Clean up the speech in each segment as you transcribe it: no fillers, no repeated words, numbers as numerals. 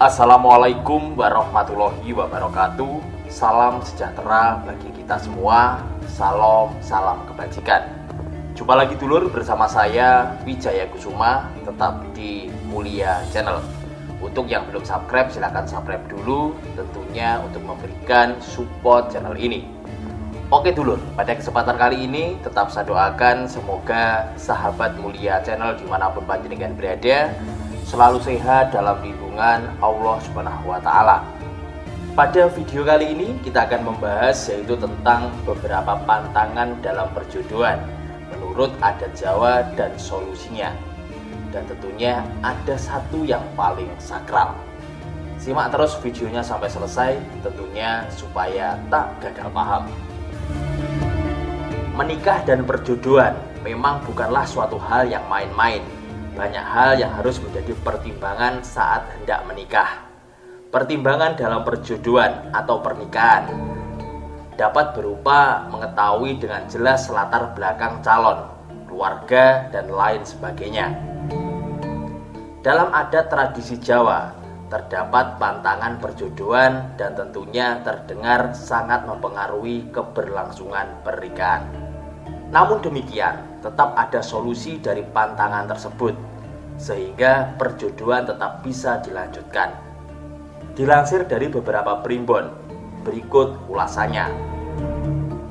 Assalamualaikum warahmatullahi wabarakatuh. Salam sejahtera bagi kita semua. Salam kebajikan. Jumpa lagi dulur bersama saya Wijaya Kusuma, tetap di Mulia Channel. Untuk yang belum subscribe silahkan subscribe dulu, tentunya untuk memberikan support channel ini. Oke dulur, pada kesempatan kali ini tetap saya doakan semoga sahabat Mulia Channel dimanapun panjenengan berada selalu sehat dalam lindungan Allah Subhanahu wa Ta'ala. Pada video kali ini kita akan membahas yaitu tentang beberapa pantangan dalam perjodohan menurut adat Jawa dan solusinya. Dan tentunya ada satu yang paling sakral. Simak terus videonya sampai selesai tentunya supaya tak gagal paham. Menikah dan perjodohan memang bukanlah suatu hal yang main-main. Banyak hal yang harus menjadi pertimbangan saat hendak menikah. Pertimbangan dalam perjodohan atau pernikahan dapat berupa mengetahui dengan jelas latar belakang calon, keluarga, dan lain sebagainya. Dalam adat tradisi Jawa, terdapat pantangan perjodohan dan tentunya terdengar sangat mempengaruhi keberlangsungan pernikahan. Namun demikian, tetap ada solusi dari pantangan tersebut, sehingga perjodohan tetap bisa dilanjutkan. Dilansir dari beberapa primbon, berikut ulasannya.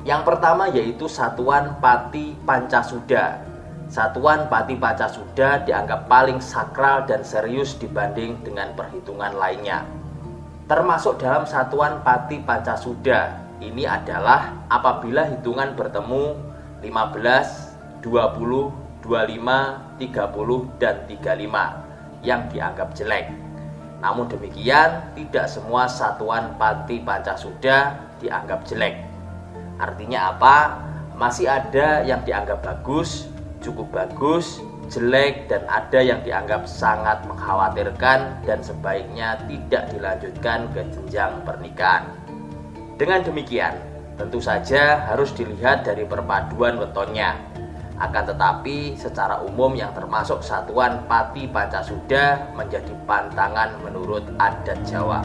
Yang pertama yaitu Satuan Pati Pancasuda. Satuan Pati Pancasuda dianggap paling sakral dan serius dibanding dengan perhitungan lainnya. Termasuk dalam Satuan Pati Pancasuda, ini adalah apabila hitungan bertemu 15, 20, 25, 30, dan 35 yang dianggap jelek. Namun demikian, tidak semua Satuan Pati Pancasuda dianggap jelek. Artinya apa? Masih ada yang dianggap bagus, cukup bagus, jelek, dan ada yang dianggap sangat mengkhawatirkan dan sebaiknya tidak dilanjutkan ke jenjang pernikahan. Dengan demikian, tentu saja harus dilihat dari perpaduan wetonnya. Akan tetapi secara umum yang termasuk Satuan Pati Pancasuda menjadi pantangan menurut adat Jawa.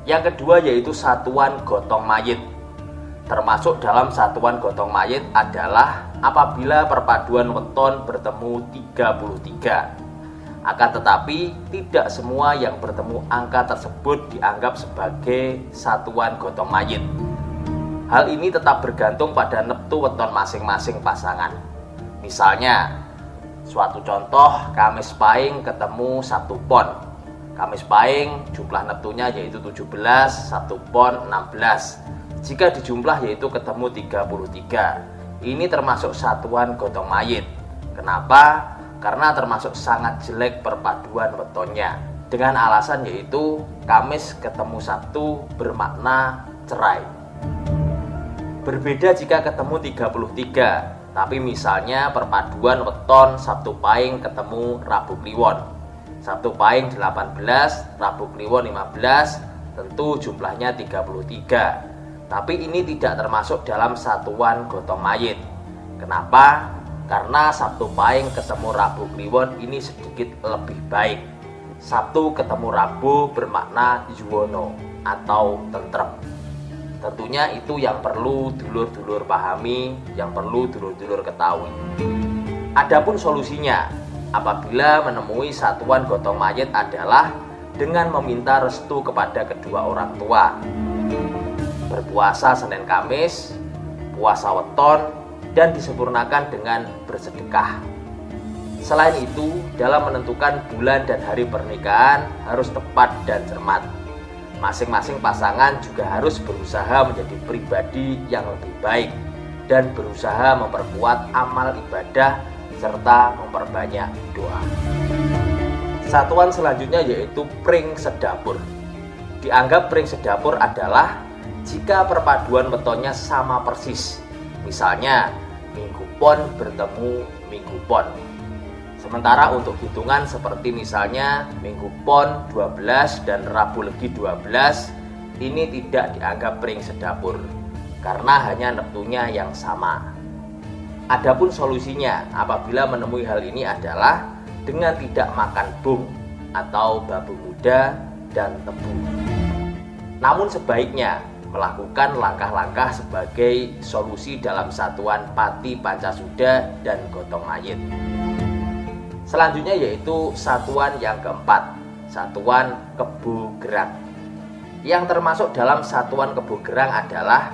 Yang kedua yaitu Satuan Gotong Mayit. Termasuk dalam Satuan Gotong Mayit adalah apabila perpaduan weton bertemu 33. Akan tetapi tidak semua yang bertemu angka tersebut dianggap sebagai Satuan Gotong Mayit. Hal ini tetap bergantung pada neptu weton masing-masing pasangan. Misalnya, suatu contoh Kamis Pahing ketemu Sabtu Pon. Kamis Pahing jumlah neptunya yaitu 17, Sabtu Pon 16. Jika dijumlah yaitu ketemu 33. Ini termasuk Satuan Gotong Mayit. Kenapa? Karena termasuk sangat jelek perpaduan wetonnya. Dengan alasan yaitu Kamis ketemu Sabtu bermakna cerai. Berbeda jika ketemu 33, tapi misalnya perpaduan weton Sabtu Pahing ketemu Rabu Kliwon. Sabtu Pahing 18, Rabu Kliwon 15, tentu jumlahnya 33. Tapi ini tidak termasuk dalam Satuan Gotong Mayit. Kenapa? Karena Sabtu Pahing ketemu Rabu Kliwon ini sedikit lebih baik. Sabtu ketemu Rabu bermakna yuwono atau tentrem. Tentunya itu yang perlu dulur-dulur pahami, yang perlu dulur-dulur ketahui. Adapun solusinya, apabila menemui Satuan Gotong Mayit adalah dengan meminta restu kepada kedua orang tua. Berpuasa Senin Kamis, puasa weton, dan disempurnakan dengan bersedekah. Selain itu, dalam menentukan bulan dan hari pernikahan harus tepat dan cermat. Masing-masing pasangan juga harus berusaha menjadi pribadi yang lebih baik dan berusaha memperkuat amal ibadah serta memperbanyak doa. Satuan selanjutnya yaitu Pring Sedapur. Dianggap Pring Sedapur adalah jika perpaduan wetonnya sama persis. Misalnya, Minggu Pon bertemu Minggu Pon. Sementara untuk hitungan seperti misalnya Minggu Pon 12 dan Rabu Legi 12, ini tidak dianggap Pring Sedapur karena hanya neptunya yang sama. Adapun solusinya apabila menemui hal ini adalah dengan tidak makan bung atau babu muda dan tebu. Namun sebaiknya melakukan langkah-langkah sebagai solusi dalam satuan Pati Pancasuda dan gotong mayit. Selanjutnya yaitu satuan yang keempat, satuan Kebo Gerang. Yang termasuk dalam satuan Kebo Gerang adalah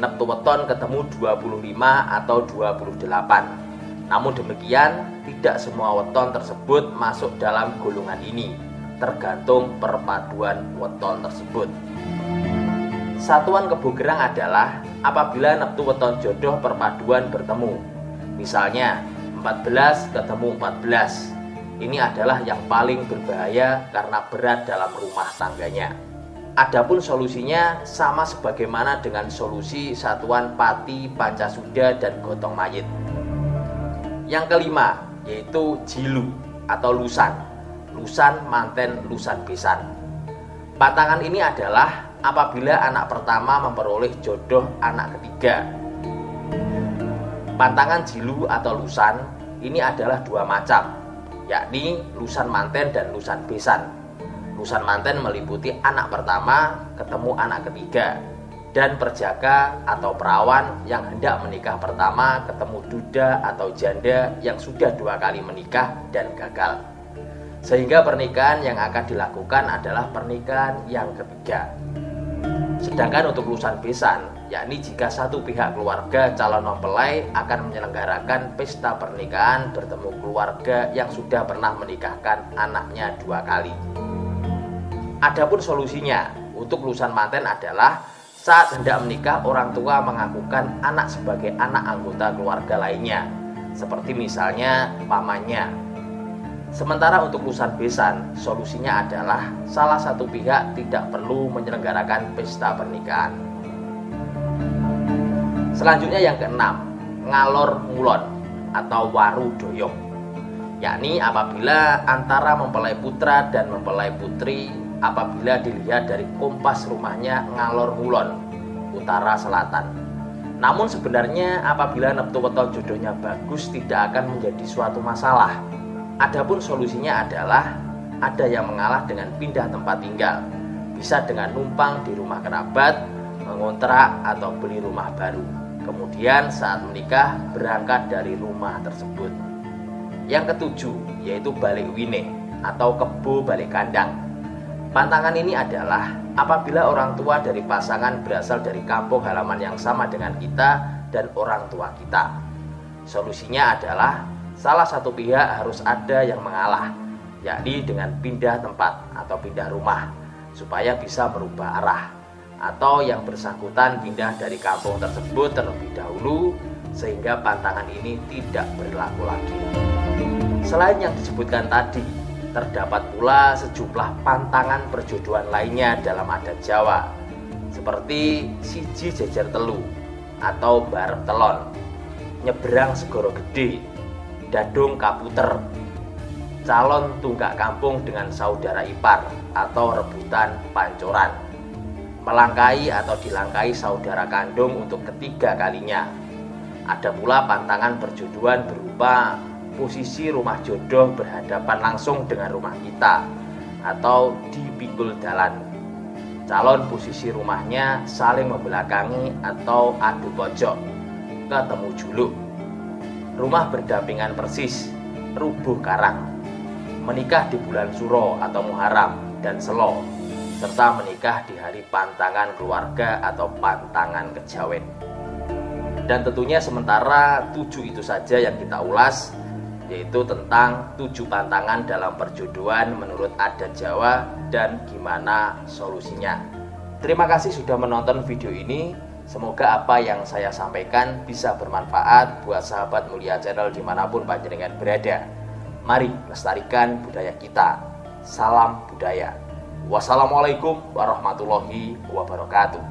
neptu weton ketemu 25 atau 28. Namun demikian, tidak semua weton tersebut masuk dalam golongan ini, tergantung perpaduan weton tersebut. Satuan Kebo Gerang adalah apabila neptu weton jodoh perpaduan bertemu. Misalnya 14 ketemu 14. Ini adalah yang paling berbahaya karena berat dalam rumah tangganya. Adapun solusinya sama sebagaimana dengan solusi satuan Pati Pancasuda dan gotong mayit. Yang kelima yaitu Jilu atau lusan. Lusan manten lusan besan. Pantangan ini adalah apabila anak pertama memperoleh jodoh anak ketiga. Pantangan Jilu atau lusan ini adalah dua macam, yakni lusan manten dan lusan besan. Lusan manten meliputi anak pertama ketemu anak ketiga, dan perjaka atau perawan yang hendak menikah pertama ketemu duda atau janda yang sudah 2 kali menikah dan gagal. Sehingga pernikahan yang akan dilakukan adalah pernikahan yang ketiga. Sedangkan untuk lusan besan, yakni jika satu pihak keluarga calon mempelai akan menyelenggarakan pesta pernikahan bertemu keluarga yang sudah pernah menikahkan anaknya 2 kali. Adapun solusinya untuk lusan manten adalah saat hendak menikah orang tua mengakukan anak sebagai anak anggota keluarga lainnya, seperti misalnya pamannya. Sementara untuk lusan besan, solusinya adalah salah satu pihak tidak perlu menyelenggarakan pesta pernikahan. Selanjutnya yang keenam, ngalor ngulon atau waru doyong, yakni apabila antara mempelai putra dan mempelai putri apabila dilihat dari kompas rumahnya ngalor ngulon utara selatan. Namun sebenarnya apabila neptu weton jodohnya bagus tidak akan menjadi suatu masalah. Adapun solusinya adalah ada yang mengalah dengan pindah tempat tinggal, bisa dengan numpang di rumah kerabat, mengontrak atau beli rumah baru. Kemudian saat menikah berangkat dari rumah tersebut. Yang ketujuh yaitu balik wine atau kebo balik kandang. Pantangan ini adalah apabila orang tua dari pasangan berasal dari kampung halaman yang sama dengan kita dan orang tua kita. Solusinya adalah salah satu pihak harus ada yang mengalah, yakni dengan pindah tempat atau pindah rumah supaya bisa merubah arah, atau yang bersangkutan pindah dari kampung tersebut terlebih dahulu sehingga pantangan ini tidak berlaku lagi. Selain yang disebutkan tadi, terdapat pula sejumlah pantangan perjodohan lainnya dalam adat Jawa, seperti siji jejer telu atau barep telon, nyebrang segoro gede, dadung kaputer, calon tunggak kampung dengan saudara ipar atau rebutan pancoran, melangkai atau dilangkai saudara kandung untuk ketiga kalinya. Ada pula pantangan perjodohan berupa posisi rumah jodoh berhadapan langsung dengan rumah kita atau di pinggul dalan. Calon posisi rumahnya saling membelakangi atau adu pojok, ketemu juluk. Rumah berdampingan persis, rubuh karang, menikah di bulan Suro atau Muharram dan Selo, serta menikah di hari pantangan keluarga atau pantangan kejawen. Dan tentunya sementara 7 itu saja yang kita ulas, yaitu tentang 7 pantangan dalam perjodohan menurut adat Jawa dan gimana solusinya. Terima kasih sudah menonton video ini. Semoga apa yang saya sampaikan bisa bermanfaat buat sahabat Mulia Channel dimanapun panjenengan berada. Mari lestarikan budaya kita. Salam budaya. Wassalamualaikum warahmatullahi wabarakatuh.